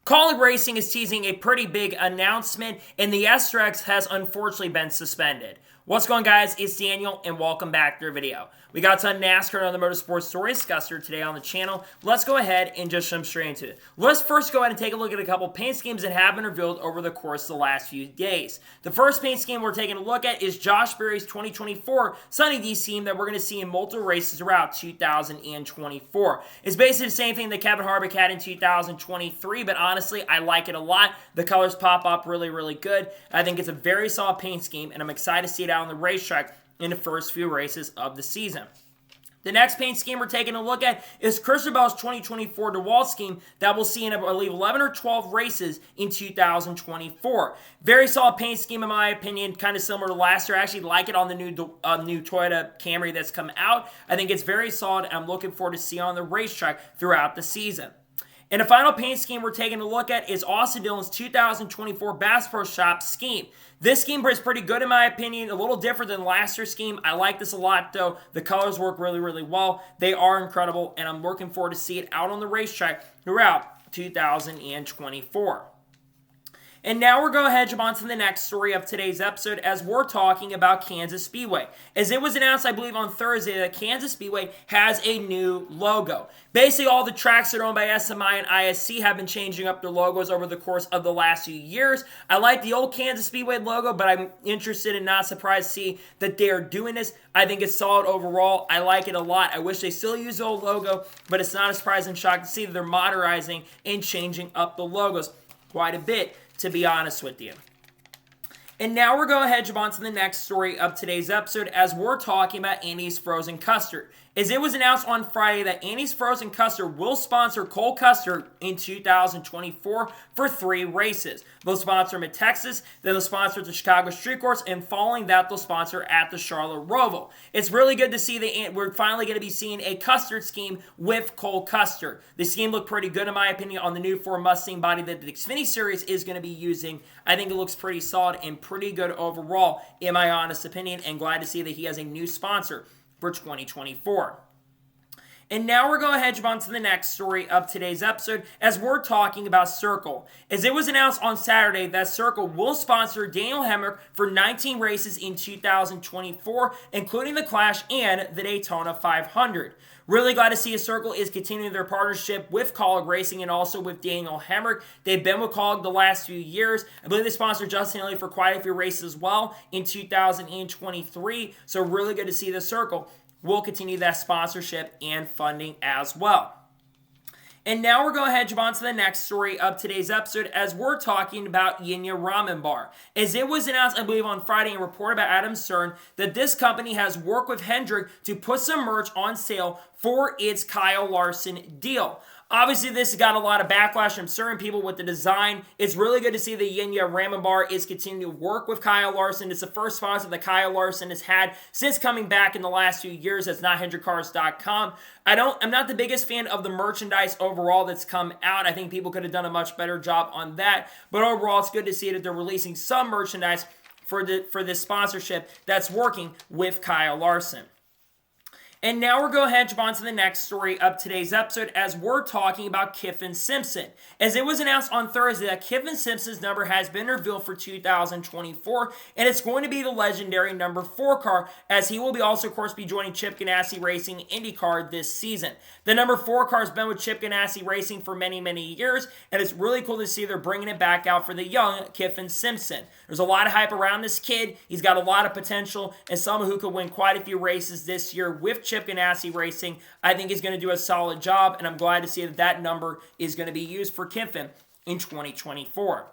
Kaulig Racing is teasing a pretty big announcement, and the SRX has unfortunately been suspended. What's going on, guys? It's Daniel, and welcome back to our video. We got some NASCAR and other motorsports stories discussed here today on the channel. Let's go ahead and just jump straight into it. Let's first go ahead and take a look at a couple paint schemes that have been revealed over the course of the last few days. The first paint scheme we're taking a look at is Josh Berry's 2024 Sunny D scheme that we're going to see in multiple races throughout 2024. It's basically the same thing that Kevin Harvick had in 2023, but honestly, I like it a lot. The colors pop up really good. I think it's a very solid paint scheme, and I'm excited to see it out on the racetrack in the first few races of the season. The next paint scheme we're taking a look at is Christopher Bell's 2024 DeWalt scheme that we'll see in, I believe, 11 or 12 races in 2024. Very solid paint scheme, in my opinion, kind of similar to last year. I actually like it on the new Toyota Camry that's come out. I think it's very solid, and I'm looking forward to see it on the racetrack throughout the season. And the final paint scheme we're taking a look at is Austin Dillon's 2024 Bass Pro Shop scheme. This scheme is pretty good in my opinion, a little different than last year's scheme. I like this a lot though. The colors work really well. They are incredible, and I'm looking forward to see it out on the racetrack throughout 2024. And now we're going to jump on to the next story of today's episode as we're talking about Kansas Speedway. As it was announced, I believe, on Thursday that Kansas Speedway has a new logo. Basically, all the tracks that are owned by SMI and ISC have been changing up their logos over the course of the last few years. I like the old Kansas Speedway logo, but I'm interested and not surprised to see that they are doing this. I think it's solid overall. I like it a lot. I wish they still use the old logo, but it's not a surprising shock to see that they're modernizing and changing up the logos quite a bit, to be honest with you. And now we're going to jump on to the next story of today's episode as we're talking about Annie's Frozen Custard. As it was announced on Friday that Annie's Frozen Custard will sponsor Cole Custer in 2024 for 3 races. They'll sponsor him at Texas, then they'll sponsor the Chicago Street Course, and following that, they'll sponsor at the Charlotte Roval. It's really good to see that we're finally going to be seeing a custard scheme with Cole Custer. The scheme looked pretty good, in my opinion, on the new Ford Mustang body that the Xfinity Series is going to be using. I think it looks pretty solid and pretty good overall, in my honest opinion, and glad to see that he has a new sponsor for 2024. And now we're going to jump on to the next story of today's episode as we're talking about Circle. As it was announced on Saturday that Circle will sponsor Daniel Hemrick for 19 races in 2024, including the Clash and the Daytona 500. Really glad to see Circle is continuing their partnership with Kaulig Racing and also with Daniel Hemrick. They've been with Kaulig the last few years. I believe they sponsored Justin Haley for quite a few races as well in 2023. So really good to see the Circle will continue that sponsorship and funding as well. And now we're going to jump on to the next story of today's episode as we're talking about Yeley Ramen Bar. As it was announced, I believe, on Friday and reported by Adam Stern that this company has worked with Hendrick to put some merch on sale for its Kyle Larson deal. Obviously, this has got a lot of backlash from certain people with the design. It's really good to see that Yeley Ramen Bar is continuing to work with Kyle Larson. It's the first sponsor that Kyle Larson has had since coming back in the last few years. That's not HendrickCars.com. I'm not the biggest fan of the merchandise overall that's come out. I think people could have done a much better job on that. But overall, it's good to see that they're releasing some merchandise for this sponsorship that's working with Kyle Larson. And now we're going to jump on to the next story of today's episode as we're talking about Kyffin Simpson. As it was announced on Thursday that Kyffin Simpson's number has been revealed for 2024, and it's going to be the legendary number 4 car, as he will be also, of course, be joining Chip Ganassi Racing IndyCar this season. The number 4 car has been with Chip Ganassi Racing for many years, and it's really cool to see they're bringing it back out for the young Kyffin Simpson. There's a lot of hype around this kid. He's got a lot of potential, and someone who could win quite a few races this year with Chip Ganassi Racing. I think he's going to do a solid job, and I'm glad to see that number is going to be used for Kyffin in 2024.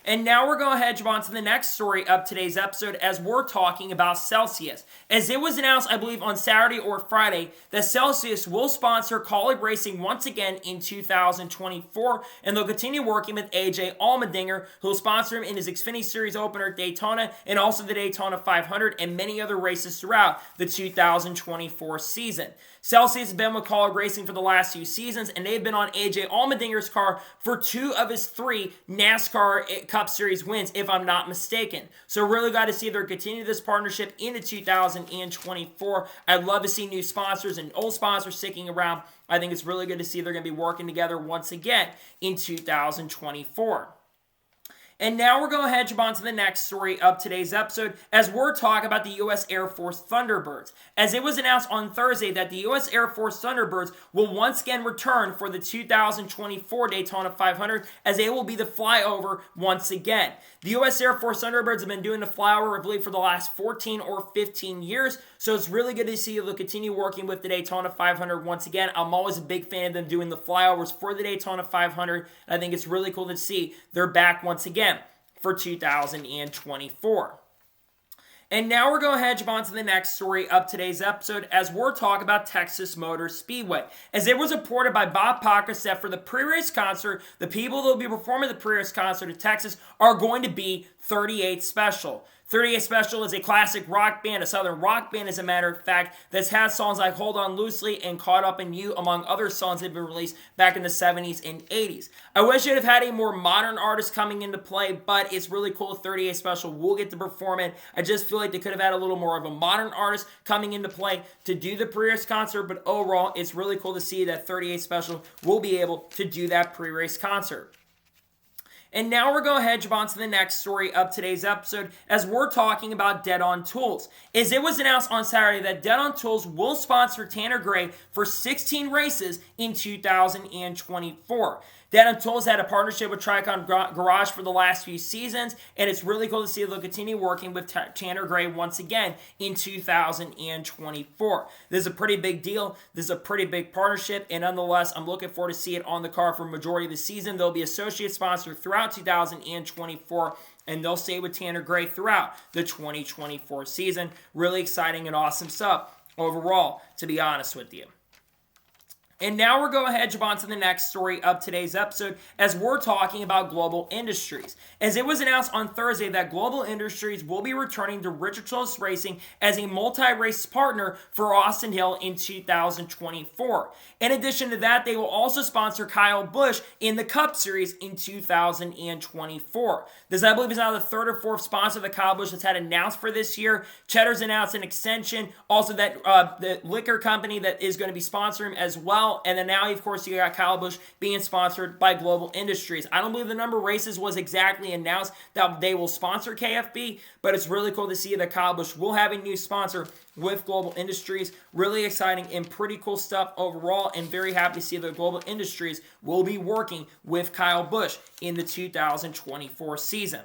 And now we're going to jump on to the next story of today's episode as we're talking about Celsius. As it was announced, I believe, on Saturday or Friday, that Celsius will sponsor Kaulig Racing once again in 2024, and they'll continue working with AJ Allmendinger, who will sponsor him in his Xfinity Series opener at Daytona and also the Daytona 500 and many other races throughout the 2024 season. Celsius has been with Kaulig Racing for the last few seasons, and they've been on AJ Allmendinger's car for 2 of his 3 NASCAR Cup Series wins, if I'm not mistaken. So really glad to see them continue this partnership into 2024. I'd love to see new sponsors and old sponsors sticking around. I think it's really good to see they're going to be working together once again in 2024. And now we're going to jump on to the next story of today's episode as we're talking about the U.S. Air Force Thunderbirds. As it was announced on Thursday that the U.S. Air Force Thunderbirds will once again return for the 2024 Daytona 500 as they will be the flyover once again. The U.S. Air Force Thunderbirds have been doing the flyover, I believe, for the last 14 or 15 years, so it's really good to see they'll continue working with the Daytona 500 once again. I'm always a big fan of them doing the flyovers for the Daytona 500. I think it's really cool to see they're back once again for 2024. And now we're going to jump on to the next story of today's episode as we're talking about Texas Motor Speedway. As it was reported by Bob Pockers that for the pre-race concert, the people that will be performing the pre-race concert in Texas are going to be 38 Special. 38 Special is a classic rock band, a southern rock band as a matter of fact, that's had songs like Hold On Loosely and Caught Up in You, among other songs that have been released back in the 70s and 80s. I wish you'd have had a more modern artist coming into play, but it's really cool 38 Special will get to perform it. I just feel like they could have had a little more of a modern artist coming into play to do the pre-race concert, but overall, it's really cool to see that 38 Special will be able to do that pre-race concert. And now we're going to jump on to the next story of today's episode as we're talking about Dead On Tools. As it was announced on Saturday that Dead On Tools will sponsor Tanner Gray for 16 races in 2024. Dead On Tools had a partnership with Tricon Garage for the last few seasons, and it's really cool to see they'll continue working with Tanner Gray once again in 2024. This is a pretty big deal. This is a pretty big partnership, and nonetheless, I'm looking forward to see it on the car for a majority of the season. They'll be associate sponsor throughout 2024, and they'll stay with Tanner Gray throughout the 2024 season. Really exciting and awesome stuff overall, to be honest with you. And now we're going to jump on to the next story of today's episode as we're talking about Global Industries. As it was announced on Thursday that Global Industries will be returning to Richards Racing as a multi-race partner for Austin Hill in 2024. In addition to that, they will also sponsor Kyle Busch in the Cup Series in 2024. This, I believe, is now the 3rd or 4th sponsor that Kyle Busch has had announced for this year. Cheddar's announced an extension. Also, that the liquor company that is going to be sponsoring him as well. And then now, of course, you got Kyle Busch being sponsored by Global Industries. I don't believe the number of races was exactly announced that they will sponsor KFB, but it's really cool to see that Kyle Busch will have a new sponsor with Global Industries. Really exciting and pretty cool stuff overall, and very happy to see that Global Industries will be working with Kyle Busch in the 2024 season.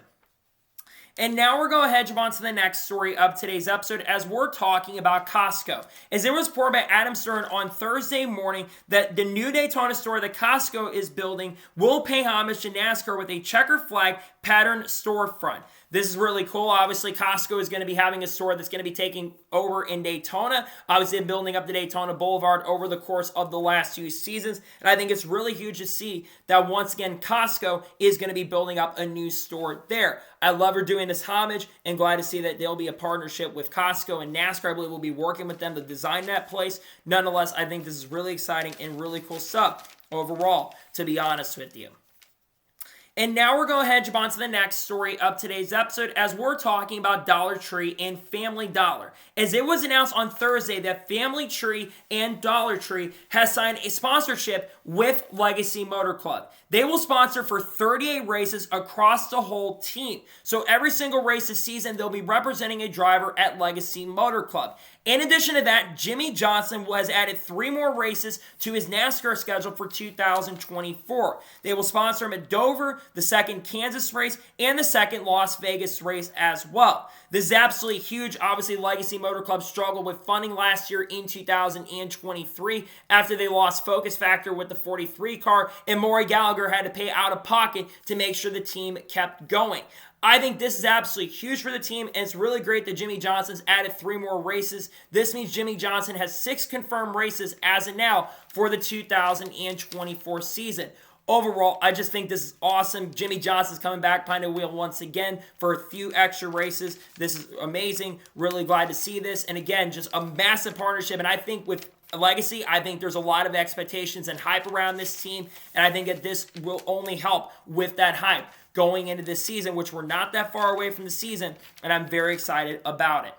And now we're going to jump on to the next story of today's episode as we're talking about Costco. As it was reported by Adam Stern on Thursday morning that the new Daytona store that Costco is building will pay homage to NASCAR with a checker flag pattern storefront. This is really cool. Obviously, Costco is going to be having a store that's going to be taking over in Daytona. Obviously, building up the Daytona Boulevard over the course of the last few seasons. And I think it's really huge to see that once again, Costco is going to be building up a new store there. I love her doing this homage and glad to see that there'll be a partnership with Costco and NASCAR. I believe we'll be working with them to design that place. Nonetheless, I think this is really exciting and really cool stuff overall, to be honest with you. And now we're going to jump on to the next story of today's episode as we're talking about Dollar Tree and Family Dollar. As it was announced on Thursday that Family Tree and Dollar Tree has signed a sponsorship with Legacy Motor Club. They will sponsor for 38 races across the whole team. So every single race this season, they'll be representing a driver at Legacy Motor Club. In addition to that, Jimmy Johnson has added 3 more races to his NASCAR schedule for 2024. They will sponsor him at Dover, the 2nd Kansas race, and the 2nd Las Vegas race as well. This is absolutely huge. Obviously, Legacy Motor Club struggled with funding last year in 2023 after they lost focus factor with the 43 car, and Maury Gallagher had to pay out of pocket to make sure the team kept going. I think this is absolutely huge for the team, and it's really great that Jimmy Johnson's added 3 more races. This means Jimmy Johnson has 6 confirmed races as of now for the 2024 season. Overall, I just think this is awesome. Jimmy Johnson's coming back behind the wheel once again for a few extra races. This is amazing. Really glad to see this. And again, just a massive partnership. And I think with legacy. I think there's a lot of expectations and hype around this team, and I think that this will only help with that hype going into this season, which we're not that far away from the season, and I'm very excited about it.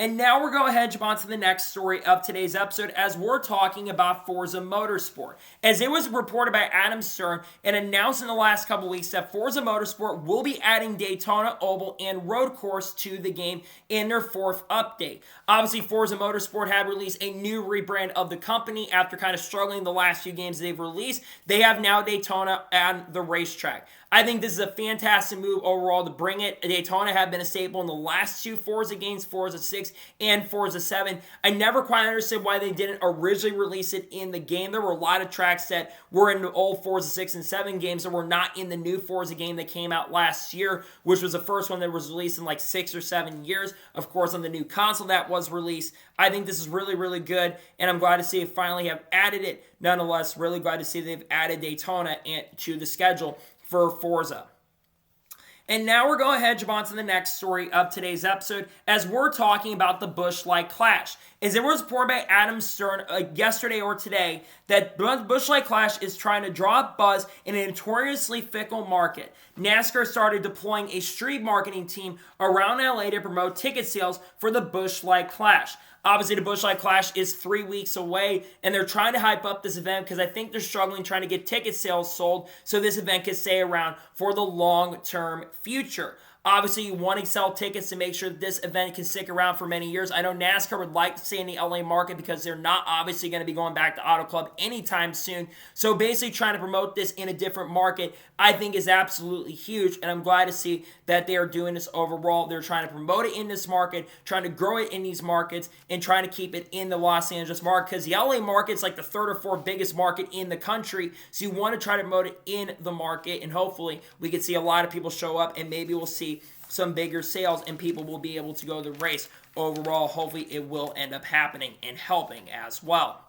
And now we're going to jump on to the next story of today's episode as we're talking about Forza Motorsport. As it was reported by Adam Stern and announced in the last couple weeks that Forza Motorsport will be adding Daytona Oval and Road Course to the game in their 4th update. Obviously, Forza Motorsport had released a new rebrand of the company after kind of struggling the last few games they've released. They have now Daytona and the racetrack. I think this is a fantastic move overall to bring it. Daytona have been a staple in the last 2 Forza games, Forza 6 and Forza 7. I never quite understood why they didn't originally release it in the game. There were a lot of tracks that were in the old Forza 6 and 7 games that were not in the new Forza game that came out last year, which was the first one that was released in like 6 or 7 years. Of course, on the new console that was released. I think this is really, really good, and I'm glad to see they finally have added it. Nonetheless, really glad to see they've added Daytona to the schedule for Forza. And now we're going to jump on to the next story of today's episode as we're talking about the Busch Light Clash. As it was reported by Adam Stern yesterday or today that Busch Light Clash is trying to draw up buzz in a notoriously fickle market. NASCAR started deploying a street marketing team around LA to promote ticket sales for the Busch Light Clash. Obviously, the Busch Light Clash is 3 weeks away, and they're trying to hype up this event because I think they're struggling trying to get ticket sales sold so this event can stay around for the long-term future. Obviously, you want to sell tickets to make sure that this event can stick around for many years. I know NASCAR would like to stay in the LA market because they're not obviously going to be going back to Auto Club anytime soon. So basically trying to promote this in a different market, I think is absolutely huge. And I'm glad to see that they are doing this overall. They're trying to promote it in this market, trying to grow it in these markets, and trying to keep it in the Los Angeles market because the LA market is like the 3rd or 4th biggest market in the country. So you want to try to promote it in the market, and hopefully we can see a lot of people show up, and maybe we'll see some bigger sales and people will be able to go to the race. Overall, hopefully it will end up happening and helping as well.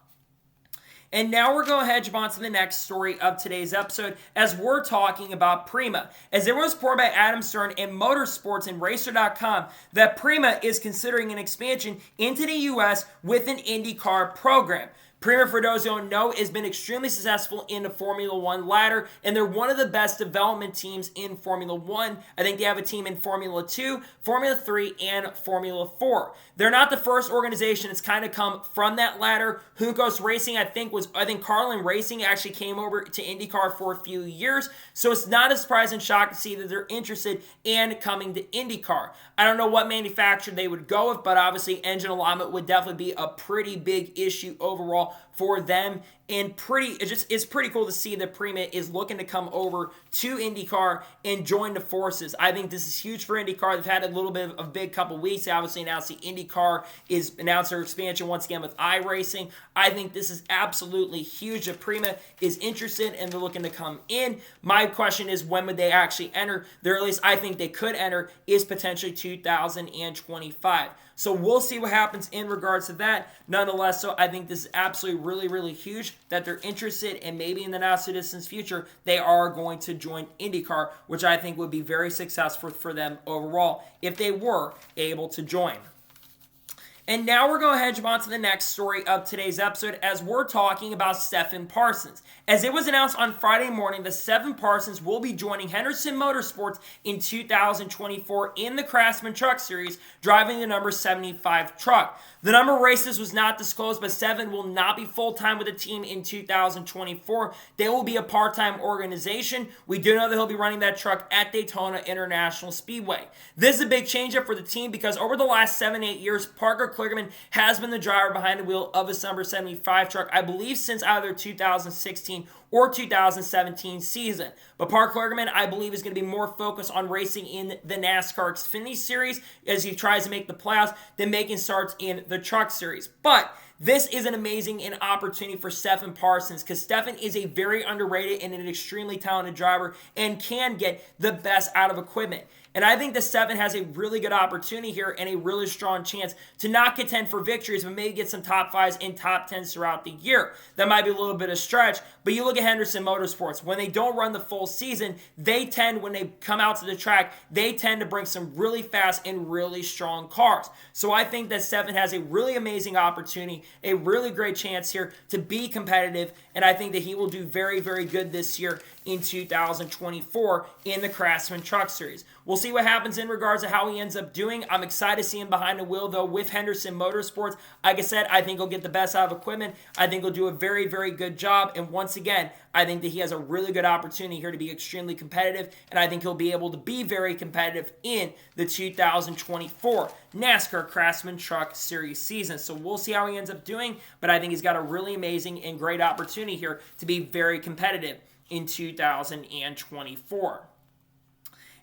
And now we're going to jump on to the next story of today's episode as we're talking about Prema. As it was reported by Adam Stern in Motorsports and Racer.com that Prema is considering an expansion into the U.S. with an IndyCar program. Prema, for those who don't know, has been extremely successful in the Formula One ladder, and they're one of the best development teams in Formula One. I think they have a team in Formula 2, Formula 3, and Formula 4. They're not the first organization that's kind of come from that ladder. Juncos Racing, I think Carlin Racing actually came over to IndyCar for a few years, so it's not a surprising shock to see that they're interested in coming to IndyCar. I don't know what manufacturer they would go with, but obviously engine alignment would definitely be a pretty big issue overall for them, and it's pretty cool to see that Prema is looking to come over to IndyCar and join the forces. I think this is huge for IndyCar. They've had a little bit of a big couple weeks. They obviously announced the IndyCar is announced their expansion once again with iRacing. I think this is absolutely huge that Prema is interested and they're looking to come in. My question is, when would they actually enter? The earliest I think they could enter is potentially 2025. So we'll see what happens in regards to that. Nonetheless, so I think this is absolutely really, really huge that they're interested, and maybe in the not so distant future, they are going to join IndyCar, which I think would be very successful for them overall if they were able to join. And now we're going to jump on to the next story of today's episode as we're talking about Stephen Parsons. As it was announced on Friday morning that Stephen Parsons will be joining Henderson Motorsports in 2024 in the Craftsman Truck Series, driving the number 75 truck. The number of races was not disclosed, but Stephen will not be full-time with the team in 2024. They will be a part-time organization. We do know that he'll be running that truck at Daytona International Speedway. This is a big change-up for the team because over the last 7-8 years, Parker Kligerman has been the driver behind the wheel of his number 75 truck, I believe since either 2016 or 2017 season. But Parker Kligerman, I believe, is going to be more focused on racing in the NASCAR Xfinity Series as he tries to make the playoffs than making starts in the Truck Series. But this is an amazing opportunity for Stephen Parsons because Stephen is a very underrated and an extremely talented driver and can get the best out of equipment. And I think that Stephen has a really good opportunity here and a really strong chance to not contend for victories, but maybe get some top 5s and top 10s throughout the year. That might be a little bit of stretch, but you look at Henderson Motorsports. When they don't run the full season, they tend, when they come out to the track, they tend to bring some really fast and really strong cars. So I think that Stephen has a really amazing opportunity a really great chance here to be competitive, and I think that he will do very, very good this year in 2024 in the Craftsman Truck Series. We'll see what happens in regards to how he ends up doing. I'm excited to see him behind the wheel, though, with Henderson Motorsports. Like I said, I think he'll get the best out of equipment. I think he'll do a very, very good job, and once again, I think that he has a really good opportunity here to be extremely competitive, and I think he'll be able to be very competitive in the 2024 NASCAR Craftsman Truck Series season. So we'll see how he ends up doing, but I think he's got a really amazing and great opportunity here to be very competitive in 2024.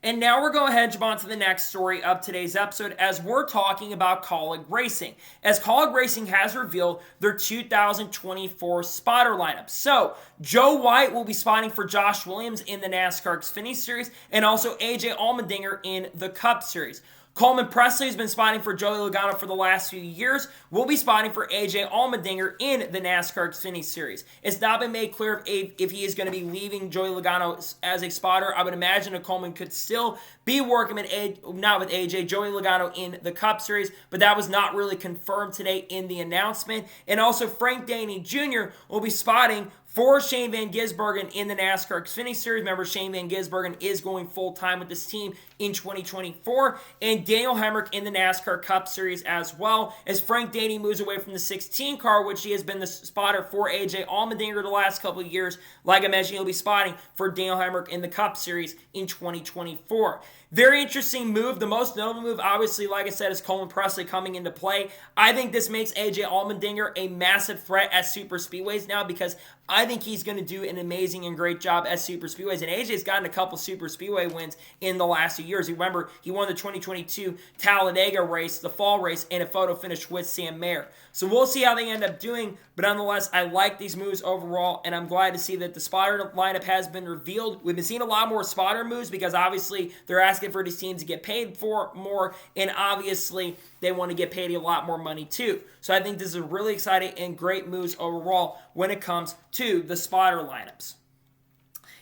And now we're going ahead and jump on to the next story of today's episode as we're talking about Kaulig Racing. As Kaulig Racing has revealed their 2024 spotter lineup. So, Joe White will be spotting for Josh Williams in the NASCAR Xfinity Series and also AJ Allmendinger in the Cup Series. Coleman Presley has been spotting for Joey Logano for the last few years. Will be spotting for AJ Allmendinger in the NASCAR Xfinity Series. It's not been made clear if he is going to be leaving Joey Logano as a spotter. I would imagine that Coleman could still be working not with AJ, Joey Logano in the Cup Series, but that was not really confirmed today in the announcement. And also Frank Daney Jr. will be spotting for Shane Van Gisbergen in the NASCAR Xfinity Series. Remember, Shane Van Gisbergen is going full-time with this team in 2024. And Daniel Hemrick in the NASCAR Cup Series as well, as Frank Daney moves away from the 16 car, which he has been the spotter for AJ Allmendinger the last couple of years. Like I mentioned, he'll be spotting for Daniel Hemrick in the Cup Series in 2024. Very interesting move. The most notable move, obviously, like I said, is Coleman Presley coming into play. I think this makes AJ Allmendinger a massive threat at super speedways now because I think he's going to do an amazing and great job at super speedways. And AJ's gotten a couple super speedway wins in the last few years. You remember, he won the 2022 Talladega race, the fall race, and a photo finish with Sam Mayer. So we'll see how they end up doing. But nonetheless, I like these moves overall, and I'm glad to see that the spotter lineup has been revealed. We've been seeing a lot more spotter moves because obviously they're asking for these teams to get paid for more, and obviously they want to get paid a lot more money too. So I think this is really exciting and great moves overall when it comes to the spotter lineups.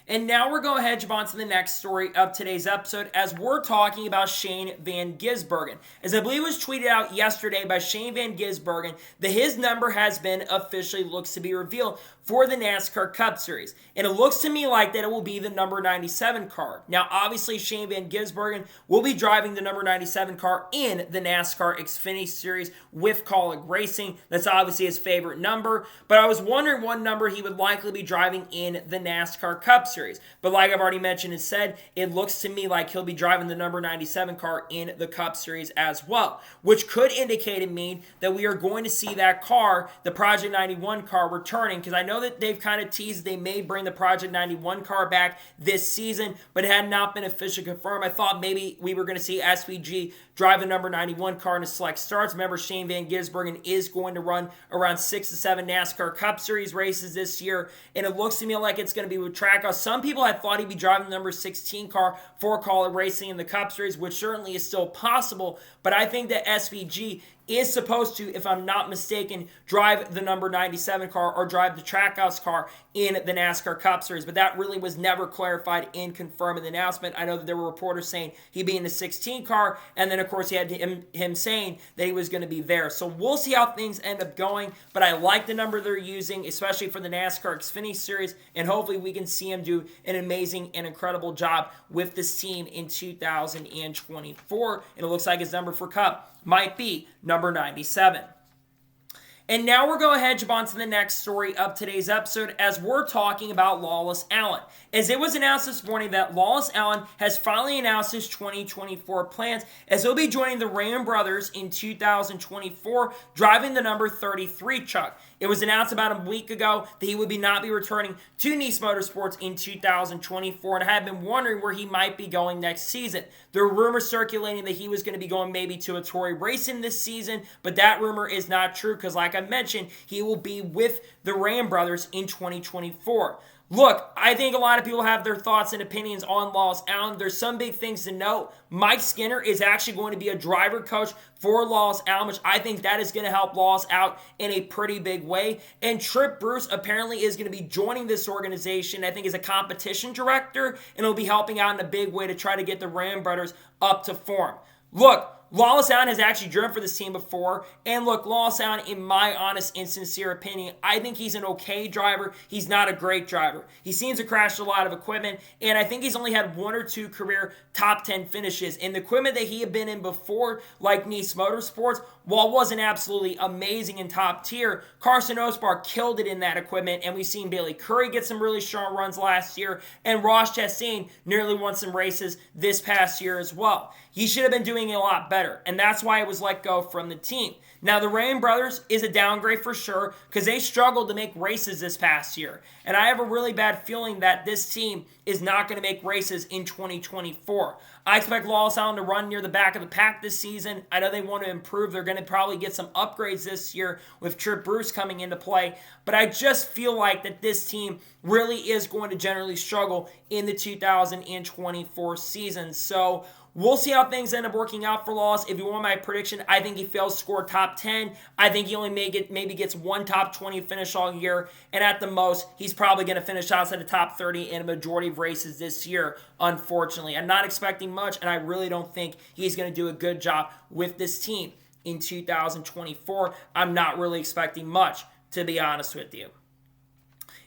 And now we're going ahead and jump on to the next story of today's episode as we're talking about Shane Van Gisbergen. As I believe it was tweeted out yesterday by Shane Van Gisbergen that his number has been officially looks to be revealed for the NASCAR Cup Series. And it looks to me like that it will be the number 97 car. Now, obviously, Shane Van Gisbergen will be driving the number 97 car in the NASCAR Xfinity Series with Kaulig Racing. That's obviously his favorite number. But I was wondering what number he would likely be driving in the NASCAR Cup Series. But like I've already mentioned and said, it looks to me like he'll be driving the number 97 car in the Cup Series as well, which could indicate and mean that we are going to see that car, the Project 91 car, returning, because I know that they've kind of teased they may bring the Project 91 car back this season, but it had not been officially confirmed. I thought maybe we were going to see SVG drive the number 91 car in the select starts. Remember, Shane Van Gisbergen is going to run around 6 to 7 NASCAR Cup Series races this year, and it looks to me like it's going to be with Trackhouse. Some people had thought he'd be driving the number 16 car for Kaulig Racing in the Cup Series, which certainly is still possible, but I think that SVG is supposed to, if I'm not mistaken, drive the number 97 car or drive the Trackhouse car in the NASCAR Cup Series. But that really was never clarified and confirmed in the announcement. I know that there were reporters saying he'd be in the 16 car, and then, of course, he had him saying that he was going to be there. So we'll see how things end up going, but I like the number they're using, especially for the NASCAR Xfinity Series, and hopefully we can see him do an amazing and incredible job with this team in 2024. And it looks like his number for Cup might be number 97. And now we're going ahead and jump on to the next story of today's episode as we're talking about Lawless Alan. As it was announced this morning that Lawless Alan has finally announced his 2024 plans as he'll be joining the Ram brothers in 2024, driving the number 33 truck. It was announced about a week ago that he would not be returning to Nice Motorsports in 2024, and I had been wondering where he might be going next season. There were rumors circulating that he was going to be going maybe to a Tory Racing this season, but that rumor is not true because, like I mentioned, he will be with the Ram brothers in 2024. Look, I think a lot of people have their thoughts and opinions on Lawless Alan. There's some big things to note. Mike Skinner is actually going to be a driver coach for Lawless Alan, which I think that is going to help Lawless out in a pretty big way. And Tripp Bruce apparently is going to be joining this organization, I think, as a competition director, and he'll be helping out in a big way to try to get the Ram brothers up to form. Look, Lawless Alan has actually driven for this team before. And look, Lawless Alan, in my honest and sincere opinion, I think he's an okay driver. He's not a great driver. He seems to crash a lot of equipment, and I think he's only had 1 or 2 career top 10 finishes. And the equipment that he had been in before, like Nice Motorsports, while it wasn't absolutely amazing and top tier, Carson Osbar killed it in that equipment, and we've seen Bailey Curry get some really strong runs last year, and Ross Chastain nearly won some races this past year as well. He should have been doing it a lot better, and that's why he was let go from the team. Now, the Rain brothers is a downgrade for sure because they struggled to make races this past year. And I have a really bad feeling that this team is not going to make races in 2024. I expect Lawless Alan to run near the back of the pack this season. I know they want to improve. They're going to probably get some upgrades this year with Trip Bruce coming into play. But I just feel like that this team really is going to generally struggle in the 2024 season. So we'll see how things end up working out for Lawless. If you want my prediction, I think he fails to score top 10. I think he only maybe gets 1 top 20 finish all year. And at the most, he's probably going to finish outside the top 30 in a majority of races this year, unfortunately. I'm not expecting much, and I really don't think he's going to do a good job with this team in 2024. I'm not really expecting much, to be honest with you.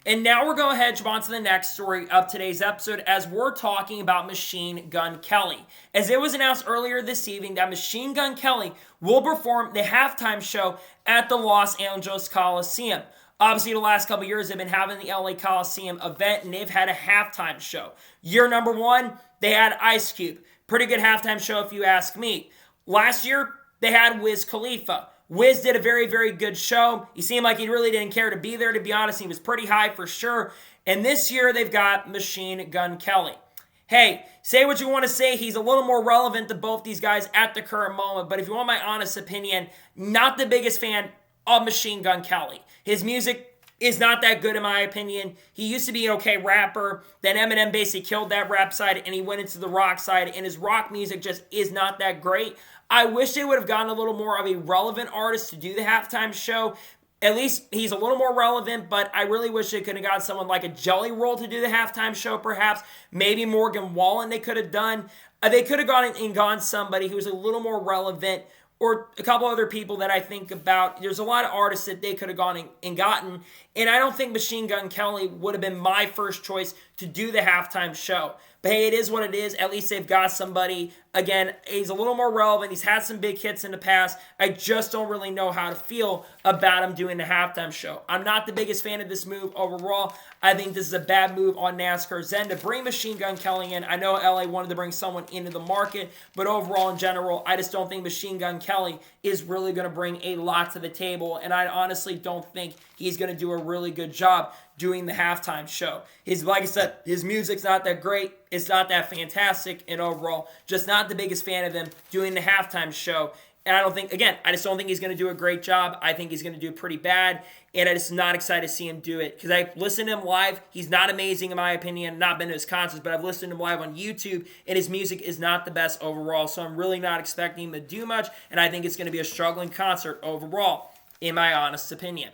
And now we're going ahead and jump on to the next story of today's episode as we're talking about Machine Gun Kelly. As it was announced earlier this evening that Machine Gun Kelly will perform the halftime show at the Los Angeles Coliseum. Obviously, the last couple years, they've been having the LA Coliseum event, and they've had a halftime show. Year number 1, they had Ice Cube. Pretty good halftime show if you ask me. Last year, they had Wiz Khalifa. Wiz did a very, very good show. He seemed like he really didn't care to be there, to be honest. He was pretty high for sure. And this year, they've got Machine Gun Kelly. Hey, say what you want to say. He's a little more relevant to both these guys at the current moment. But if you want my honest opinion, not the biggest fan of Machine Gun Kelly. His music is not that good in my opinion. He used to be an okay rapper. Then Eminem basically killed that rap side and he went into the rock side. And his rock music just is not that great. I wish they would have gotten a little more of a relevant artist to do the halftime show. At least he's a little more relevant, but I really wish they could have got someone like a Jelly Roll to do the halftime show, perhaps. Maybe Morgan Wallen they could have done. They could have gone somebody who's a little more relevant, or a couple other people that I think about. There's a lot of artists that they could have gone and gotten, and I don't think Machine Gun Kelly would have been my first choice to do the halftime show. But hey, it is what it is. At least they've got somebody. Again, he's a little more relevant. He's had some big hits in the past. I just don't really know how to feel about him doing the halftime show. I'm not the biggest fan of this move overall. I think this is a bad move on NASCAR's end to bring Machine Gun Kelly in. I know LA wanted to bring someone into the market, but overall in general, I just don't think Machine Gun Kelly is really going to bring a lot to the table, and I honestly don't think he's going to do a really good job doing the halftime show. Like I said, his music's not that great. It's not that fantastic. And overall, just not the biggest fan of him doing the halftime show. And I just don't think he's going to do a great job. I think he's going to do pretty bad. And I'm just not excited to see him do it. Because I've listened to him live. He's not amazing in my opinion. Not been to his concerts, but I've listened to him live on YouTube. And his music is not the best overall. So I'm really not expecting him to do much. And I think it's going to be a struggling concert overall, in my honest opinion.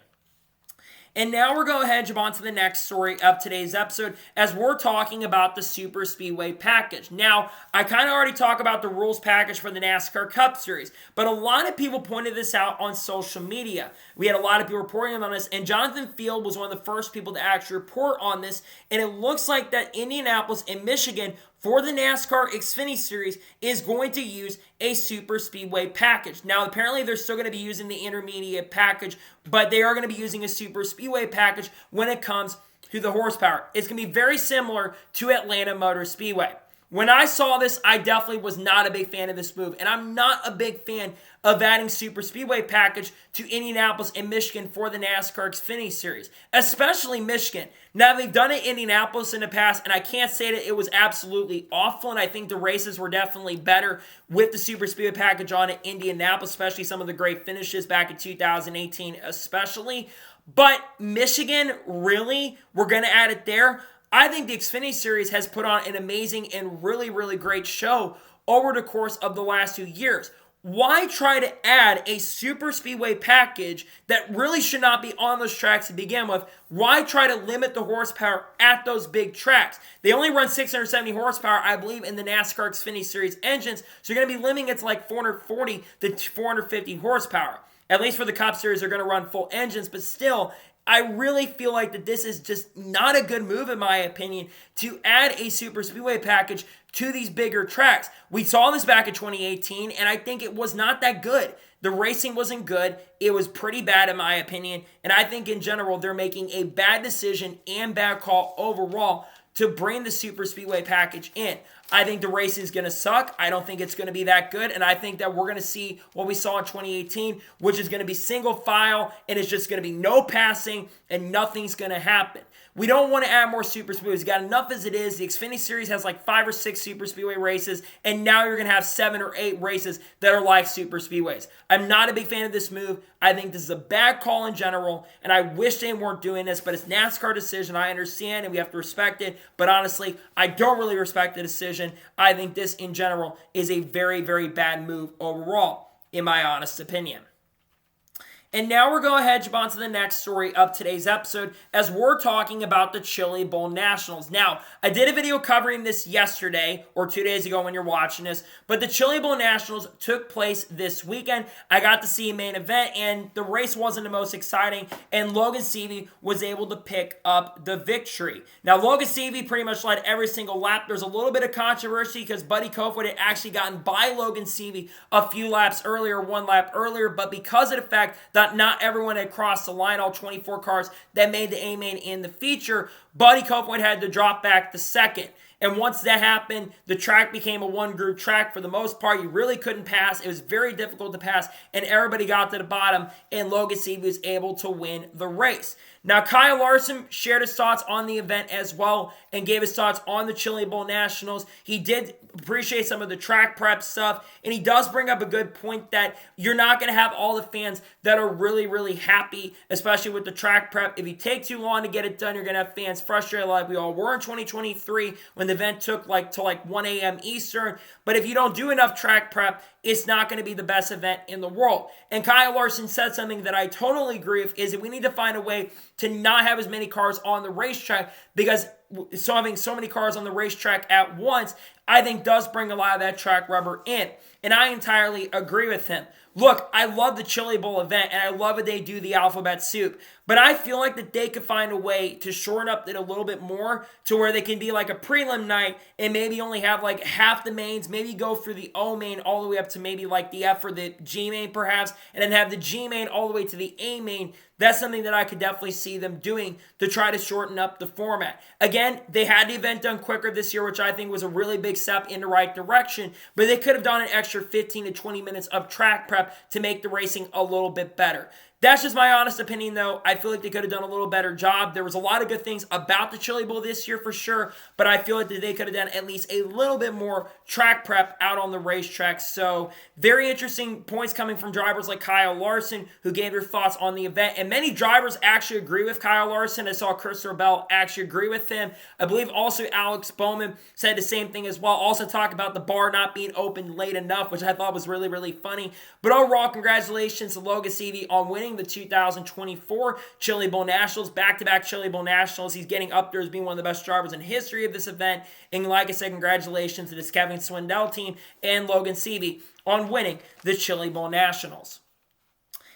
And now we're going ahead and jump on to the next story of today's episode as we're talking about the Super Speedway package. Now, I kind of already talked about the rules package for the NASCAR Cup Series, but a lot of people pointed this out on social media. We had a lot of people reporting on this, and Jonathan Field was one of the first people to actually report on this, and it looks like that Indianapolis and Michigan for the NASCAR Xfinity Series is going to use a Super Speedway package. Now, apparently, they're still going to be using the intermediate package, but they are going to be using a Super Speedway package when it comes to the horsepower. It's going to be very similar to Atlanta Motor Speedway. When I saw this, I definitely was not a big fan of this move, and I'm not a big fan of adding Super Speedway package to Indianapolis and Michigan for the NASCAR Xfinity Series, especially Michigan. Now, they've done it in Indianapolis in the past, and I can't say that it was absolutely awful, and I think the races were definitely better with the Super Speedway package on at Indianapolis, especially some of the great finishes back in 2018 especially. But Michigan, really? We're going to add it there? I think the Xfinity Series has put on an amazing and really, really great show over the course of the last 2 years. why try to add a super speedway package that really should not be on those tracks to begin with? Why try to limit the horsepower at those big tracks? They only run 670 horsepower, I believe, in the NASCAR Xfinity Series engines, so you're going to be limiting it to like 440 to 450 horsepower. At least for the Cup Series, they're going to run full engines, but still, I really feel like that this is just not a good move, in my opinion, to add a super speedway package to these bigger tracks. We saw this back in 2018, and I think it was not that good. The racing wasn't good. It was pretty bad, in my opinion, and I think in general they're making a bad decision and bad call overall to bring the super speedway package in. I think the racing is going to suck. I don't think it's going to be that good. And I think that we're going to see what we saw in 2018, which is going to be single file, and it's just going to be no passing, and nothing's going to happen. We don't want to add more super speedways. We got enough as it is. The Xfinity Series has like 5 or 6 super speedway races, and now you're going to have 7 or 8 races that are like super speedways. I'm not a big fan of this move. I think this is a bad call in general, and I wish they weren't doing this, but it's NASCAR decision. I understand, and we have to respect it, but honestly, I don't really respect the decision. I think this in general is a very, very bad move overall, in my honest opinion. And now we're going to head on to the next story of today's episode as we're talking about the Chili Bowl Nationals. Now, I did a video covering this yesterday or 2 days ago when you're watching this, but the Chili Bowl Nationals took place this weekend. I got to see a main event, and the race wasn't the most exciting, and Logan Seavey was able to pick up the victory. Now, Logan Seavey pretty much led every single lap. There's a little bit of controversy because Buddy Kofoid had actually gotten by Logan Seavey a few laps earlier, 1 lap earlier, but because of the fact that not everyone had crossed the line, all 24 cars that made the A-main in the feature, Buddy Kofoid had to drop back to second. And once that happened, the track became a one-group track for the most part. You really couldn't pass. It was very difficult to pass, and everybody got to the bottom, and Logan Seavey was able to win the race. Now, Kyle Larson shared his thoughts on the event as well and gave his thoughts on the Chili Bowl Nationals. He did appreciate some of the track prep stuff, and he does bring up a good point that you're not going to have all the fans that are really, really happy, especially with the track prep. If you take too long to get it done, you're going to have fans frustrated like we all were in 2023 when the event took till 1 a.m. Eastern. But if you don't do enough track prep, it's not going to be the best event in the world. And Kyle Larson said something that I totally agree with, is that we need to find a way to not have as many cars on the racetrack, because having so many cars on the racetrack at once, I think does bring a lot of that track rubber in. And I entirely agree with him. Look, I love the Chili Bowl event, and I love that they do the alphabet soup. But I feel like that they could find a way to shorten up it a little bit more to where they can be like a prelim night and maybe only have like half the mains, maybe go for the O main all the way up to maybe like the F or the G main perhaps, and then have the G main all the way to the A main. That's something that I could definitely see them doing to try to shorten up the format. Again, they had the event done quicker this year, which I think was a really big step in the right direction, but they could have done an extra 15 to 20 minutes of track prep to make the racing a little bit better. That's just my honest opinion, though. I feel like they could have done a little better job. There was a lot of good things about the Chili Bowl this year for sure, but I feel like that they could have done at least a little bit more track prep out on the racetrack. So very interesting points coming from drivers like Kyle Larson, who gave their thoughts on the event. And many drivers actually agree with Kyle Larson. I saw Christopher Bell actually agree with him. I believe also Alex Bowman said the same thing as well. Also talk about the bar not being open late enough, which I thought was really, really funny. But overall, congratulations to Logan Seavey on winning the 2024 Chili Bowl Nationals, back-to-back Chili Bowl Nationals. He's getting up there as being one of the best drivers in history of this event. And like I said, congratulations to this Kevin Swindell team and Logan Seavey on winning the Chili Bowl Nationals.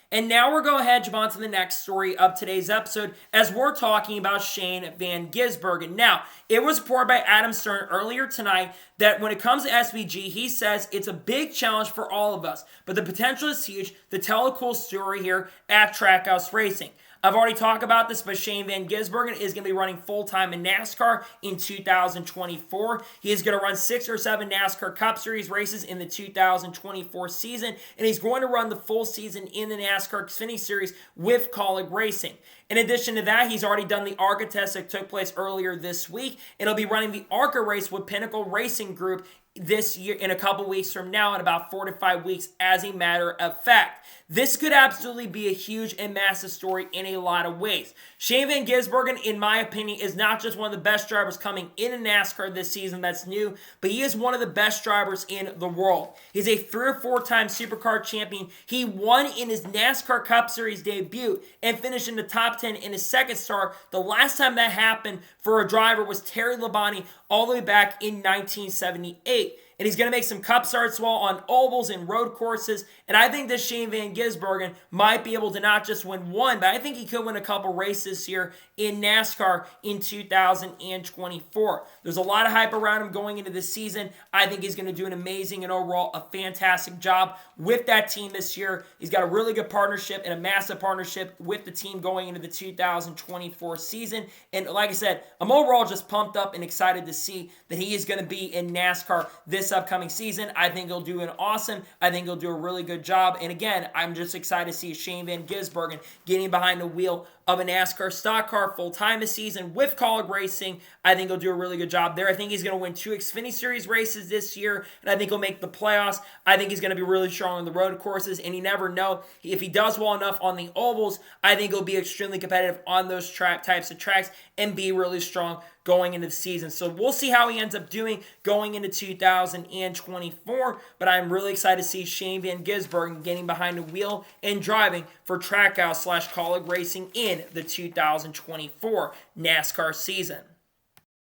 And now we're going to head on to the next story of today's episode as we're talking about Shane Van Gisbergen. Now, it was reported by Adam Stern earlier tonight that when it comes to SVG, he says it's a big challenge for all of us, but the potential is huge to tell a cool story here at Trackhouse Racing. I've already talked about this, but Shane Van Gisbergen is going to be running full-time in NASCAR in 2024. He is going to run 6 or 7 NASCAR Cup Series races in the 2024 season, and he's going to run the full season in the NASCAR Xfinity Series with Kaulig Racing. In addition to that, he's already done the ARCA test that took place earlier this week, and he'll be running the ARCA race with Pinnacle Racing Group this year in a couple weeks from now, in about 4 to 5 weeks, as a matter of fact. This could absolutely be a huge and massive story in a lot of ways. Shane Van Gisbergen, in my opinion, is not just one of the best drivers coming into NASCAR this season that's new, but he is one of the best drivers in the world. He's a 3 or 4-time Supercar champion. He won in his NASCAR Cup Series debut and finished in the top 10 in his second start. The last time that happened for a driver was Terry Labonte all the way back in 1978. And he's going to make some cup starts well on ovals and road courses. And I think this Shane Van Gisbergen might be able to not just win one, but I think he could win a couple races here in NASCAR in 2024. There's a lot of hype around him going into this season. I think he's going to do an amazing and overall a fantastic job with that team this year. He's got a really good partnership and a massive partnership with the team going into the 2024 season. And like I said, I'm overall just pumped up and excited to see that he is going to be in NASCAR this upcoming season. I think he'll do an awesome. I think he'll do a really good job. And again, I'm just excited to see Shane Van Gisbergen getting behind the wheel of a NASCAR stock car full-time this season with Kaulig Racing. I think he'll do a really good job there. I think he's going to win 2 Xfinity Series races this year, and I think he'll make the playoffs. I think he's going to be really strong on the road courses, and you never know. If he does well enough on the ovals, I think he'll be extremely competitive on those types of tracks and be really strong going into the season. So we'll see how he ends up doing going into 2024, but I'm really excited to see Shane Van Gisbergen getting behind the wheel and driving for Trackhouse/Kaulig Racing in the 2024 NASCAR season.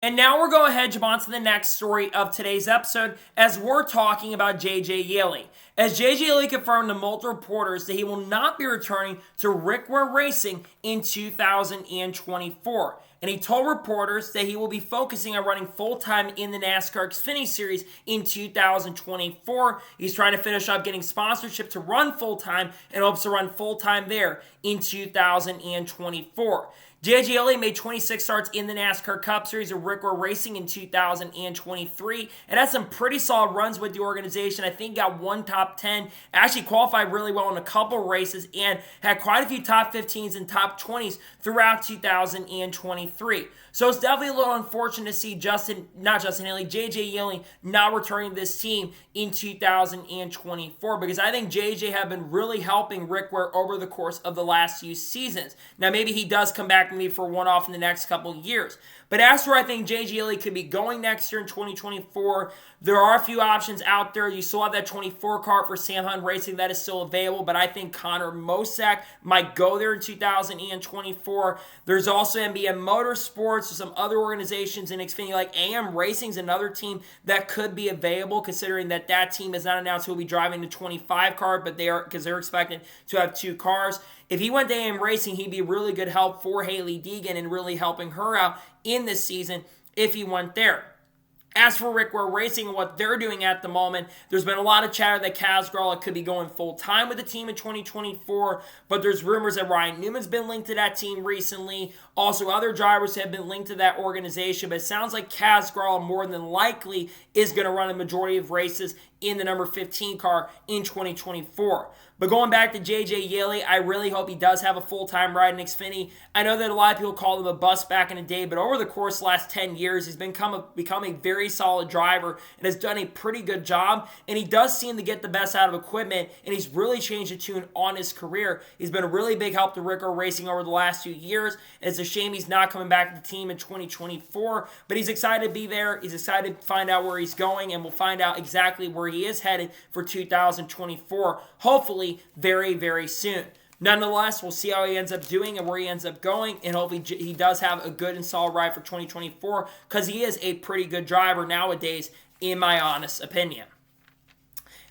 And now we're going ahead and jump on to the next story of today's episode as we're talking about J.J. Yeley. As J.J. Yeley confirmed to multiple reporters that he will not be returning to Rickware Racing in 2024. And he told reporters that he will be focusing on running full-time in the NASCAR Xfinity Series in 2024. He's trying to finish up getting sponsorship to run full-time and hopes to run full-time there in 2024. J.J. Yeley made 26 starts in the NASCAR Cup Series of Rickware Racing in 2023 and had some pretty solid runs with the organization. I think he got 1 top 10, actually qualified really well in a couple races, and had quite a few top 15s and top 20s throughout 2023. So it's definitely a little unfortunate to see J.J. Yeley not returning to this team in 2024, because I think J.J. have been really helping Rickware over the course of the last few seasons. Now maybe he does come back maybe for one-off in the next couple of years. But as for I think J.J. Yeley could be going next year in 2024, there are a few options out there. You still have that 24 car for Sam Hunt Racing that is still available, but I think Connor Mosack might go there in 2024. There's also MBM Motorsports, some other organizations in Xfinity like AM Racing is another team that could be available, considering that team is not announced who will be driving the 25 car, but they're expected to have 2 cars. If he went to AM Racing, he'd be really good help for Hailie Deegan and really helping her out in this season if he went there. As for Rickware Racing and what they're doing at the moment, there's been a lot of chatter that Kaz Grala could be going full-time with the team in 2024, but there's rumors that Ryan Newman's been linked to that team recently. Also, other drivers have been linked to that organization, but it sounds like Kaz Grala more than likely is going to run a majority of races in the number 15 car in 2024. But going back to J.J. Yeley, I really hope he does have a full-time ride in Xfinity. I know that a lot of people called him a bust back in the day, but over the course of the last 10 years, he's become a very solid driver and has done a pretty good job. And he does seem to get the best out of equipment, and he's really changed the tune on his career. He's been a really big help to Rickware Racing over the last few years, and it's a shame he's not coming back to the team in 2024. But he's excited to be there. He's excited to find out where he's going, and we'll find out exactly where he is headed for 2024. Hopefully very, very soon. Nonetheless, we'll see how he ends up doing and where he ends up going, and hopefully he does have a good and solid ride for 2024, because he is a pretty good driver nowadays, in my honest opinion.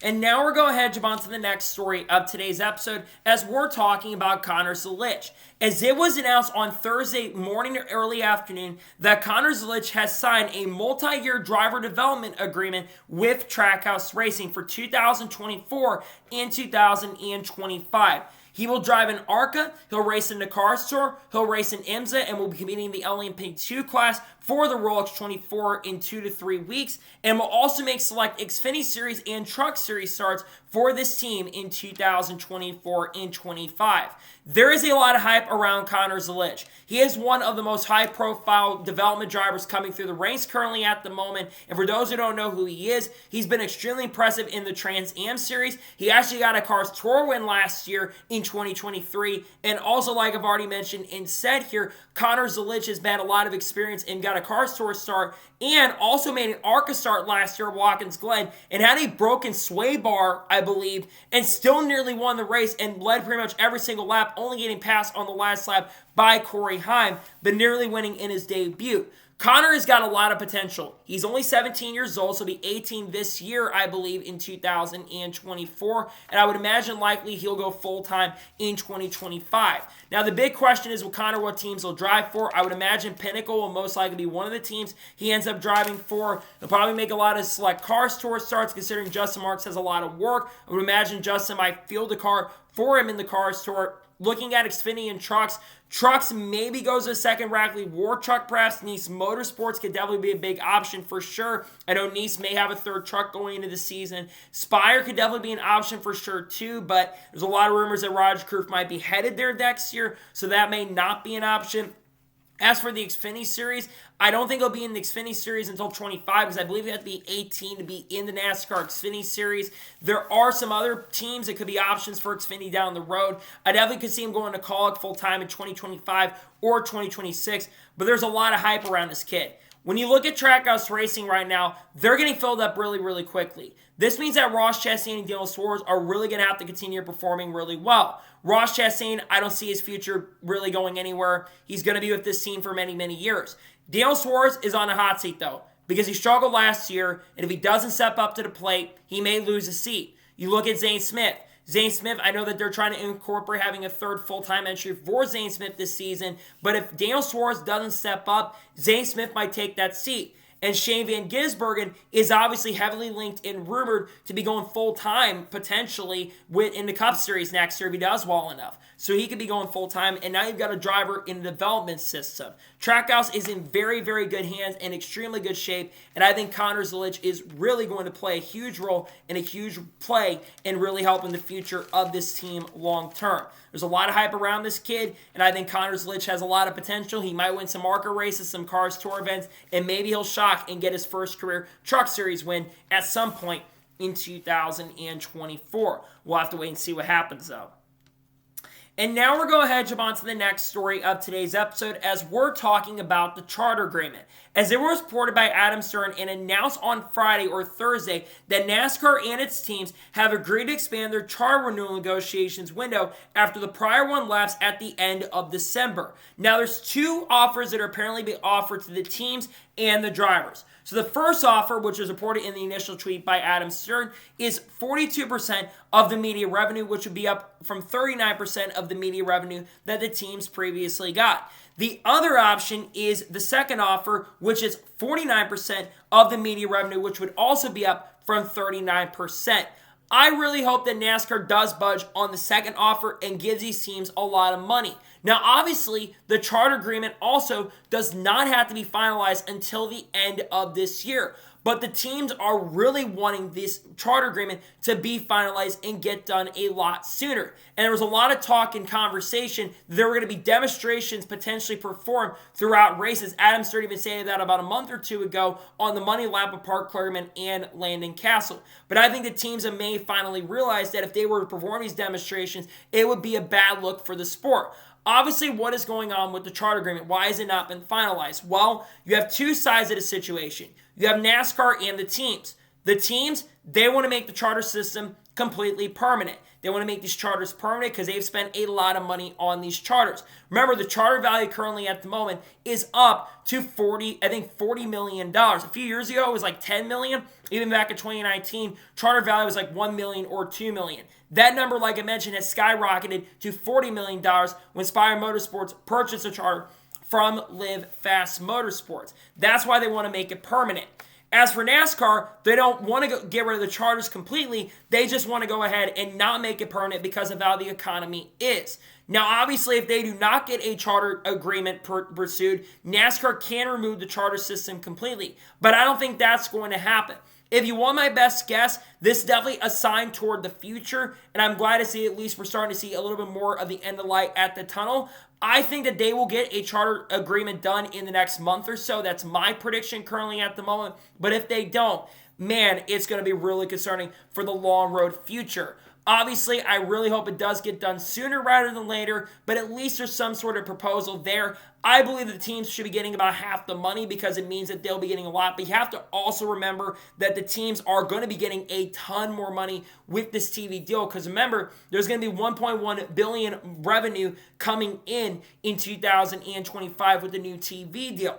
And now we're going ahead and jump on to the next story of today's episode as we're talking about Conor Zilisch. As it was announced on Thursday morning or early afternoon that Conor Zilisch has signed a multi-year driver development agreement with Trackhouse Racing for 2024 and 2025. He will drive in ARCA, he'll race in the Car Store, he'll race in IMSA, and will be competing in the LMP2 class for the Rolex 24 in 2 to 3 weeks, and will also make select Xfinity Series and Truck Series starts for this team in 2024 and 25. There is a lot of hype around Conor Zilisch. He is one of the most high-profile development drivers coming through the ranks currently at the moment, and for those who don't know who he is, he's been extremely impressive in the Trans Am Series. He actually got a Cars Tour win last year in 2023, and also, like I've already mentioned and said here, Conor Zilisch has had a lot of experience and got a Cars Tour start, and also made an ARCA start last year at Watkins Glen, and had a broken sway bar, I believe, and still nearly won the race and led pretty much every single lap, only getting passed on the last lap by Corey Heim, but nearly winning in his debut. Conor has got a lot of potential. He's only 17 years old, so he'll be 18 this year, I believe, in 2024. And I would imagine likely he'll go full-time in 2025. Now, the big question is, will Conor what teams he'll drive for? I would imagine Pinnacle will most likely be one of the teams he ends up driving for. He'll probably make a lot of select Cars Tour starts, considering Justin Marks has a lot of work. I would imagine Justin might field a car for him in the Cars Tour. Looking at Xfinity and Trucks maybe goes a second Rackley War truck, perhaps. Nice Motorsports could definitely be a big option for sure. I know Nice may have a third truck going into the season. Spire could definitely be an option for sure too, but there's a lot of rumors that Roger Kurf might be headed there next year, so that may not be an option. As for the Xfinity Series, I don't think he'll be in the Xfinity Series until 25 because I believe you have to be 18 to be in the NASCAR Xfinity Series. There are some other teams that could be options for Xfinity down the road. I definitely could see him going to Kaulig full-time in 2025 or 2026, but there's a lot of hype around this kid. When you look at Trackhouse Racing right now, they're getting filled up really, really quickly. This means that Ross Chastain and Daniel Suarez are really going to have to continue performing really well. Ross Chastain, I don't see his future really going anywhere. He's going to be with this team for many, many years. Daniel Suarez is on a hot seat, though, because he struggled last year, and if he doesn't step up to the plate, he may lose a seat. You look at Zane Smith. Zane Smith, I know that they're trying to incorporate having a third full-time entry for Zane Smith this season, but if Daniel Suarez doesn't step up, Zane Smith might take that seat. And Shane Van Gisbergen is obviously heavily linked and rumored to be going full-time, potentially, in the Cup Series next year if he does well enough. So he could be going full-time, and now you've got a driver in the development system. Trackhouse is in very, very good hands and extremely good shape, and I think Conor Zilisch is really going to play a huge role and a huge play in really helping the future of this team long-term. There's a lot of hype around this kid, and I think Conor Zilisch has a lot of potential. He might win some ARCA races, some Cars Tour events, and maybe he'll shock and get his first career Truck Series win at some point in 2024. We'll have to wait and see what happens, though. And now we're going to jump on to the next story of today's episode as we're talking about the charter agreement. As it was reported by Adam Stern and announced on Friday or Thursday that NASCAR and its teams have agreed to expand their charter renewal negotiations window after the prior one lapsed at the end of December. Now there's two offers that are apparently being offered to the teams and the drivers. So the first offer, which was reported in the initial tweet by Adam Stern, is 42% of the media revenue, which would be up from 39% of the media revenue that the teams previously got. The other option is the second offer, which is 49% of the media revenue, which would also be up from 39%. I really hope that NASCAR does budge on the second offer and gives these teams a lot of money. Now, obviously, the charter agreement also does not have to be finalized until the end of this year. But the teams are really wanting this charter agreement to be finalized and get done a lot sooner. And there was a lot of talk and conversation. There were going to be demonstrations potentially performed throughout races. Adam Stern even said that about a month or two ago on the money lap of Park Clermont and Landon Castle. But I think the teams may finally realize that if they were to perform these demonstrations, it would be a bad look for the sport. Obviously, what is going on with the charter agreement? Why has it not been finalized? Well, you have two sides of the situation. You have NASCAR and the teams. The teams, they want to make the charter system completely permanent. They want to make these charters permanent because they've spent a lot of money on these charters. Remember, the charter value currently at the moment is up to $40 million. A few years ago, it was like $10 million. Even back in 2019, charter value was like $1 million or $2 million. That number, like I mentioned, has skyrocketed to $40 million when Spire Motorsports purchased a charter from Live Fast Motorsports. That's why they want to make it permanent. As for NASCAR, they don't want to get rid of the charters completely. They just want to go ahead and not make it permanent because of how the economy is. Now, obviously, if they do not get a charter agreement pursued, NASCAR can remove the charter system completely. But I don't think that's going to happen. If you want my best guess, this is definitely a sign toward the future, and I'm glad to see at least we're starting to see a little bit more of the end of light at the tunnel. I think that they will get a charter agreement done in the next month or so. That's my prediction currently at the moment. But if they don't, man, it's going to be really concerning for the long road future. Obviously, I really hope it does get done sooner rather than later, but at least there's some sort of proposal there. I believe the teams should be getting about half the money because it means that they'll be getting a lot. But you have to also remember that the teams are going to be getting a ton more money with this TV deal because remember, there's going to be $1.1 billion revenue coming in 2025 with the new TV deal.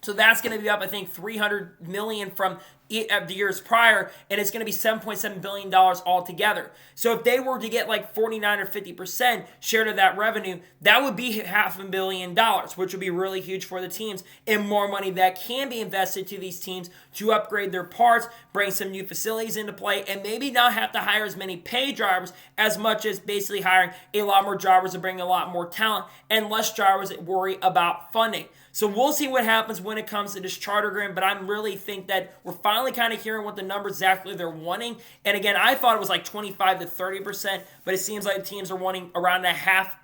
So that's going to be up, I think, $300 million from the years prior, and it's going to be $7.7 billion altogether. So if they were to get like 49 or 50% share of that revenue, that would be $500 million, which would be really huge for the teams, and more money that can be invested to these teams to upgrade their parts, bring some new facilities into play, and maybe not have to hire as many paid drivers as much as basically hiring a lot more drivers and bringing a lot more talent, and less drivers that worry about funding. So we'll see what happens when it comes to this charter agreement, but I really think that we're finally kind of hearing what the numbers exactly they're wanting. And again, I thought it was like 25 to 30%, but it seems like the teams are wanting around a half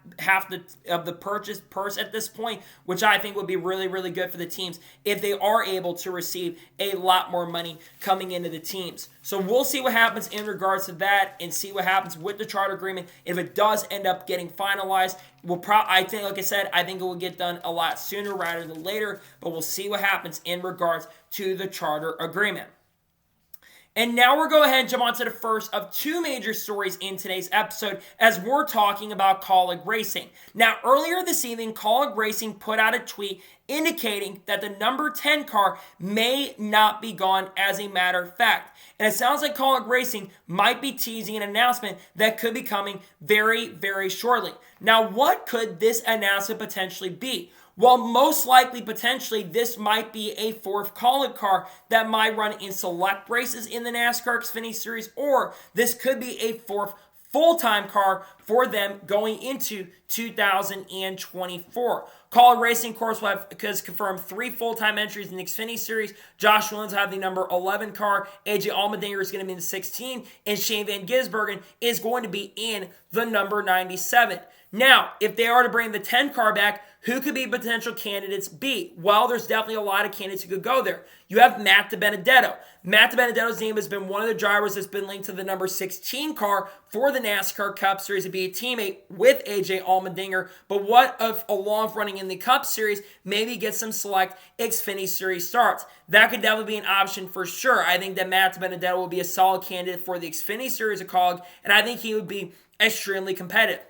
of the purse at this point, which I think would be really, really good for the teams if they are able to receive a lot more money coming into the teams. So we'll see what happens in regards to that and see what happens with the charter agreement. If it does end up getting finalized, I think, like I said, I think it will get done a lot sooner rather than later, but we'll see what happens in regards to the charter agreement. And now we're going ahead and jump on to the first of two major stories in today's episode as we're talking about Kaulig Racing. Now, earlier this evening, Kaulig Racing put out a tweet indicating that the number 10 car may not be gone as a matter of fact. And it sounds like Kaulig Racing might be teasing an announcement that could be coming very, very shortly. Now, what could this announcement potentially be? Well, most likely, potentially, this might be a fourth Kaulig car that might run in select races in the NASCAR Xfinity Series, or this could be a fourth full-time car for them going into 2024. Kaulig Racing, of course, has confirmed 3 full-time entries in the Xfinity Series. Josh Williams will have the number 11 car. AJ Allmendinger is going to be in the 16, and Shane Van Gisbergen is going to be in the number 97. Now, if they are to bring the 10 car back, who could be potential candidates be? Well, there's definitely a lot of candidates who could go there. You have Matt DiBenedetto. Matt DiBenedetto's name has been one of the drivers that's been linked to the number 16 car for the NASCAR Cup Series to be a teammate with AJ Allmendinger. But what if, along with running in the Cup Series, maybe get some select Xfinity Series starts? That could definitely be an option for sure. I think that Matt DiBenedetto will be a solid candidate for the Xfinity Series of Kaulig, and I think he would be extremely competitive.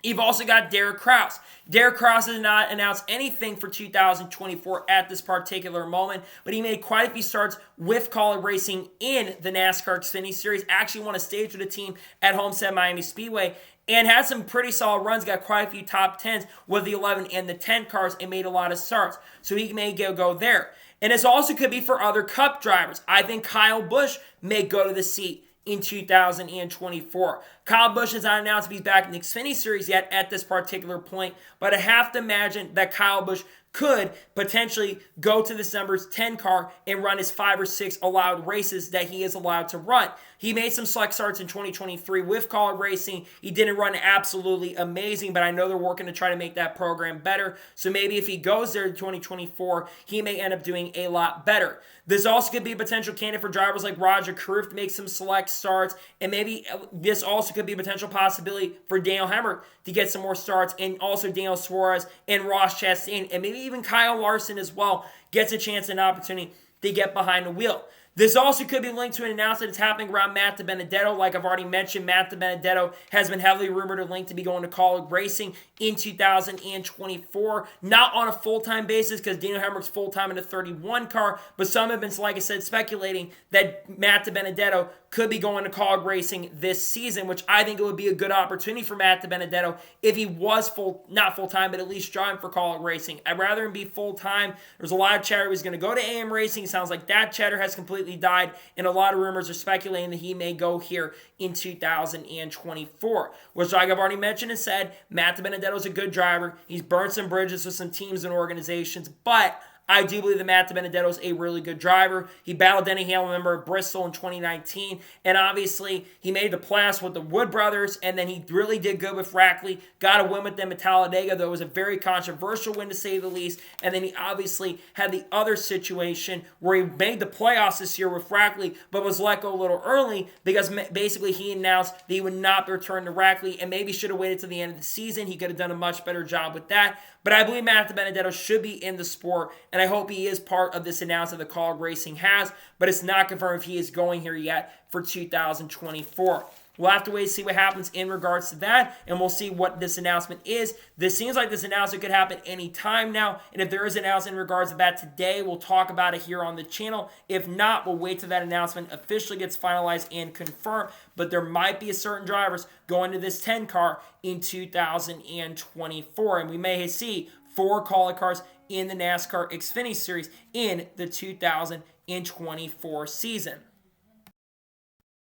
You've also got Derek Kraus. Derek Kraus has not announced anything for 2024 at this particular moment, but he made quite a few starts with Kaulig Racing in the NASCAR Xfinity Series. Actually won a stage with the team at Homestead Miami Speedway and had some pretty solid runs. Got quite a few top 10s with the 11 and the 10 cars and made a lot of starts. So he may go there. And this also could be for other Cup drivers. I think Kyle Busch may go to the seat in 2024. Kyle Busch has not announced if he's back in the Xfinity Series yet at this particular point, but I have to imagine that Kyle Busch could potentially go to this number 10 car and run his 5 or 6 allowed races that he is allowed to run. He made some select starts in 2023 with Kaulig Racing. He didn't run absolutely amazing, but I know they're working to try to make that program better. So maybe if he goes there in 2024, he may end up doing a lot better. This also could be a potential candidate for drivers like Roger Karuf to make some select starts, and maybe this also could be a potential possibility for Daniel Hemrick to get some more starts, and also Daniel Suarez and Ross Chastain, and maybe even Kyle Larson as well gets a chance and opportunity to get behind the wheel. This also could be linked to an announcement that's happening around Matt DiBenedetto. Like I've already mentioned, Matt DiBenedetto has been heavily rumored and linked to be going to Kaulig Racing in 2024. Not on a full-time basis because Daniel Hemrick's full-time in a 31 car, but some have been, like I said, speculating that Matt DiBenedetto could be going to Kaulig Racing this season, which I think it would be a good opportunity for Matt DiBenedetto if he was not full-time, but at least driving for Kaulig Racing. I'd rather him be full-time. There's a lot of chatter he's going to go to AM Racing. Sounds like that chatter has completely died, and a lot of rumors are speculating that he may go here in 2024, which, like I've already mentioned and said, Matt DiBenedetto is a good driver. He's burned some bridges with some teams and organizations, but I do believe that Matt DiBenedetto is a really good driver. He battled Denny Hamlin, member of Bristol in 2019, and obviously he made the playoffs with the Wood brothers, and then he really did good with Rackley, got a win with them at Talladega, though it was a very controversial win to say the least, and then he obviously had the other situation where he made the playoffs this year with Rackley, but was let go a little early because basically he announced that he would not return to Rackley, and maybe should have waited to the end of the season. He could have done a much better job with that, but I believe Matt DiBenedetto should be in the sport, and I hope he is part of this announcement that Kaulig Racing has, but it's not confirmed if he is going here yet for 2024. We'll have to wait and see what happens in regards to that, and we'll see what this announcement is. This seems like this announcement could happen any time now, and if there is an announcement in regards to that today, we'll talk about it here on the channel. If not, we'll wait till that announcement officially gets finalized and confirmed, but there might be a certain drivers going to this 10 car in 2024, and we may see 4 Kaulig cars in the NASCAR Xfinity Series in the 2024 season.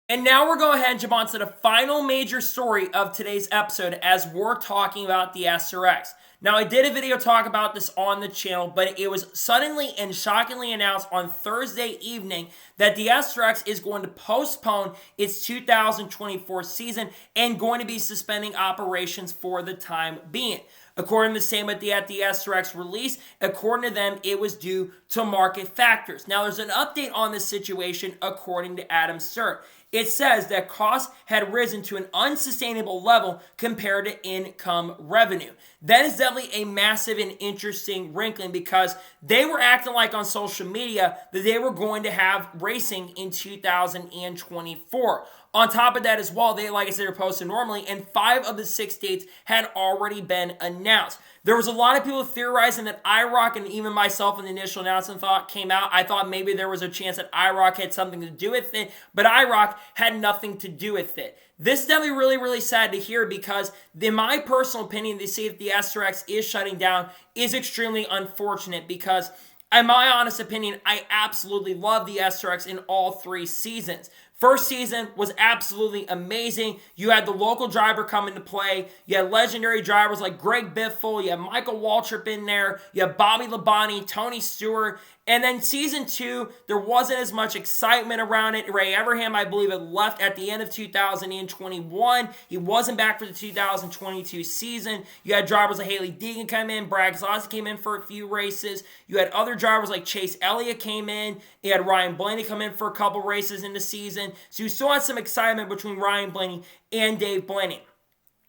And now we're going ahead and jump on to the final major story of today's episode as we're talking about the SRX. Now, I did a video talk about this on the channel, but it was suddenly and shockingly announced on Thursday evening that the SRX is going to postpone its 2024 season and going to be suspending operations for the time being. According to the same at the SRX release, according to them, it was due to market factors. Now, there's an update on this situation according to Adam Stern. It says that costs had risen to an unsustainable level compared to income revenue. That is definitely a massive and interesting wrinkling because they were acting like on social media that they were going to have racing in 2024. On top of that as well, they, like I said, are posted normally, and 5 of the 6 dates had already been announced. There was a lot of people theorizing that IROC, and even myself in the initial announcement came out, I thought maybe there was a chance that IROC had something to do with it, but IROC had nothing to do with it. This is definitely really, really sad to hear because, in my personal opinion, to see that the SRX is shutting down is extremely unfortunate because, in my honest opinion, I absolutely love the SRX in all 3 seasons. First season was absolutely amazing. You had the local driver come into play. You had legendary drivers like Greg Biffle. You had Michael Waltrip in there. You had Bobby Labonte, Tony Stewart. And then season 2, there wasn't as much excitement around it. Ray Everham, I believe, had left at the end of 2021. He wasn't back for the 2022 season. You had drivers like Hailie Deegan come in. Brad Keselowski came in for a few races. You had other drivers like Chase Elliott came in. You had Ryan Blaney come in for a couple races in the season. So you still had some excitement between Ryan Blaney and Dave Blaney.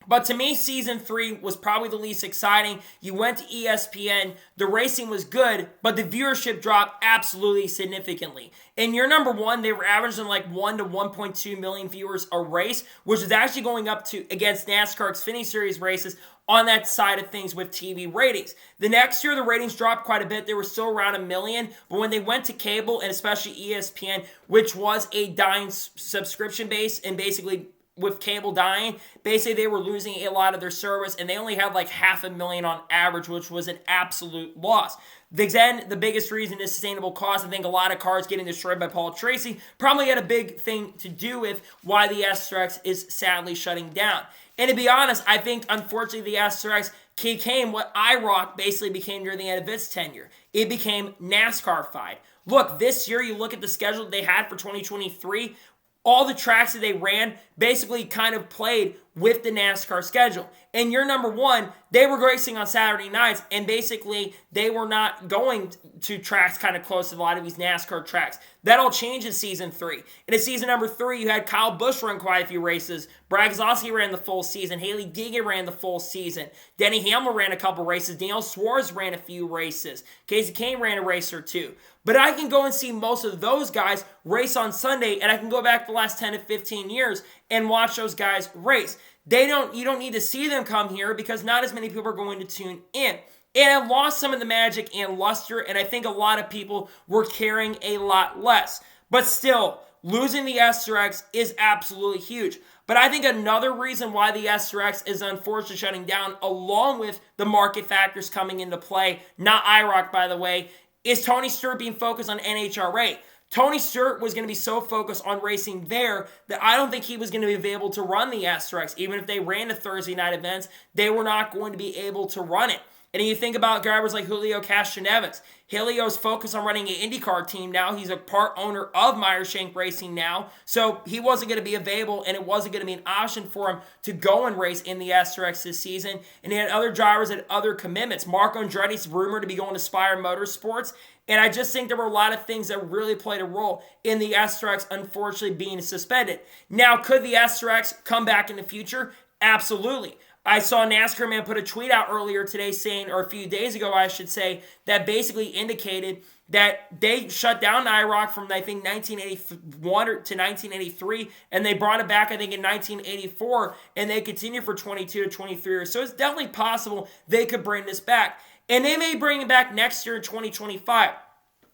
But to me, season 3 was probably the least exciting. You went to ESPN, the racing was good, but the viewership dropped absolutely significantly. In year number 1, they were averaging like 1 to 1.2 million viewers a race, which is actually going up to against NASCAR Xfinity Series races on that side of things with TV ratings. The next year, the ratings dropped quite a bit. They were still around 1 million, but when they went to cable, and especially ESPN, which was a dying subscription base, and basically with cable dying, basically they were losing a lot of their service, and they only had like 500,000 on average, which was an absolute loss. Then the biggest reason is sustainable cost. I think a lot of cars getting destroyed by Paul Tracy probably had a big thing to do with why the SRX is sadly shutting down. And to be honest, I think unfortunately the SRX became what IROC basically became near the end of its tenure. It became NASCAR-fied. Look, this year you look at the schedule that they had for 2023, all the tracks that they ran basically kind of played with the NASCAR schedule. In year number 1, they were racing on Saturday nights, and basically they were not going to tracks kind of close to a lot of these NASCAR tracks. That all changed in season 3. And in season number 3, you had Kyle Busch run quite a few races. Brad Keselowski ran the full season. Hailie Deegan ran the full season. Denny Hamlin ran a couple races. Daniel Suarez ran a few races. Casey Kane ran a race or 2. But I can go and see most of those guys race on Sunday, and I can go back the last 10 to 15 years and watch those guys race. You don't need to see them come here because not as many people are going to tune in. And it lost some of the magic and luster, and I think a lot of people were caring a lot less. But still, losing the SRX is absolutely huge. But I think another reason why the SRX is unfortunately shutting down, along with the market factors coming into play, not IROC by the way, is Tony Stewart being focused on NHRA. Tony Stewart was going to be so focused on racing there that I don't think he was going to be able to run the SRX. Even if they ran the Thursday night events, they were not going to be able to run it. And you think about drivers like Julio Castroneves. Julio's focused on running an IndyCar team now. He's a part owner of Meyershank Racing now. So he wasn't going to be available, and it wasn't going to be an option for him to go and race in the SRX this season. And he had other drivers at other commitments. Marco Andretti's rumored to be going to Spire Motorsports. And I just think there were a lot of things that really played a role in the SRX unfortunately being suspended. Now, could the SRX come back in the future? Absolutely. I saw NASCAR Man put a tweet out earlier today saying, or a few days ago, I should say, that basically indicated that they shut down IROC from, I think, 1981 to 1983, and they brought it back, I think, in 1984, and they continue for 22 to 23 years. So it's definitely possible they could bring this back. And they may bring it back next year in 2025.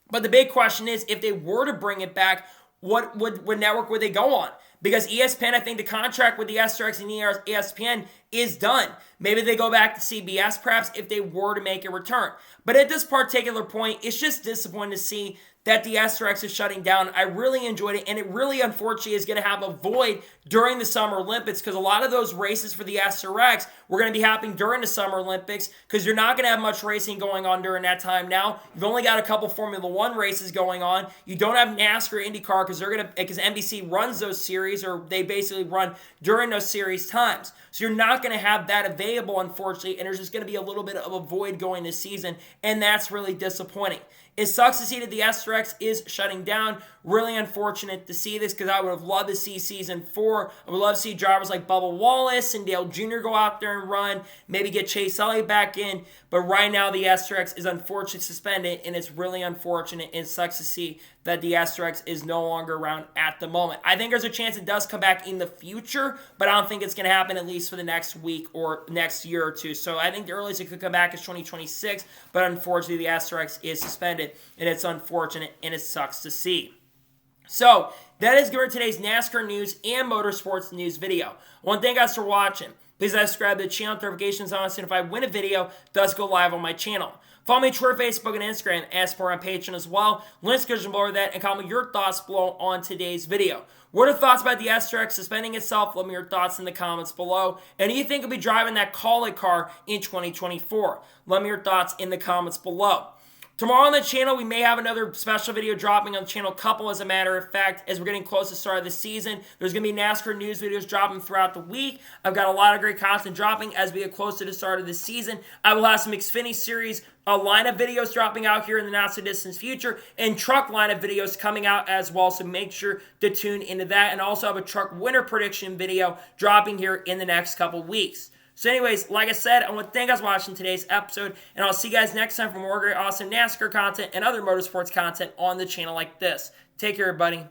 But the big question is, if they were to bring it back, what network would they go on? Because ESPN, I think the contract with the SRX and ESPN is done. Maybe they go back to CBS perhaps if they were to make a return. But at this particular point, it's just disappointing to see that the SRX is shutting down. I really enjoyed it, and it really, unfortunately, is going to have a void during the Summer Olympics because a lot of those races for the SRX were going to be happening during the Summer Olympics because you're not going to have much racing going on during that time now. You've only got a couple Formula One races going on. You don't have NASCAR or IndyCar because NBC runs those series, or they basically run during those series times. So you're not going to have that available, unfortunately, and there's just going to be a little bit of a void going this season, and that's really disappointing. It sucks to see that the SRX is shutting down. Really unfortunate to see this because I would have loved to see Season 4. I would love to see drivers like Bubba Wallace and Dale Jr. go out there and run. Maybe get Chase Elliott back in. But right now the SRX is unfortunately suspended, and it's really unfortunate. It sucks to see that the SRX is no longer around at the moment. I think there's a chance it does come back in the future, but I don't think it's going to happen at least for the next week or next year or two. So I think the earliest it could come back is 2026, but unfortunately the SRX is suspended, and it's unfortunate, and it sucks to see. So that is good for today's NASCAR news and motorsports news video. I want to thank you guys for watching. Please subscribe to the channel, notifications on, so if I win a video, it does go live on my channel. Follow me on Twitter, Facebook, and Instagram, as per on Patreon as well. Links description below that, and comment your thoughts below on today's video. What are thoughts about the SRX suspending itself? Let me know your thoughts in the comments below. And do you think will be driving that Kaulig car in 2024? Let me know your thoughts in the comments below. Tomorrow on the channel, we may have another special video dropping on the channel, couple as a matter of fact, as we're getting close to the start of the season. There's going to be NASCAR news videos dropping throughout the week. I've got a lot of great content dropping as we get close to the start of the season. I will have some Xfinity Series lineup videos dropping out here in the not-so-distant future, and truck lineup videos coming out as well, so make sure to tune into that. And also have a truck winner prediction video dropping here in the next couple weeks. So anyways, like I said, I want to thank you guys for watching today's episode, and I'll see you guys next time for more great, awesome NASCAR content and other motorsports content on the channel like this. Take care, everybody.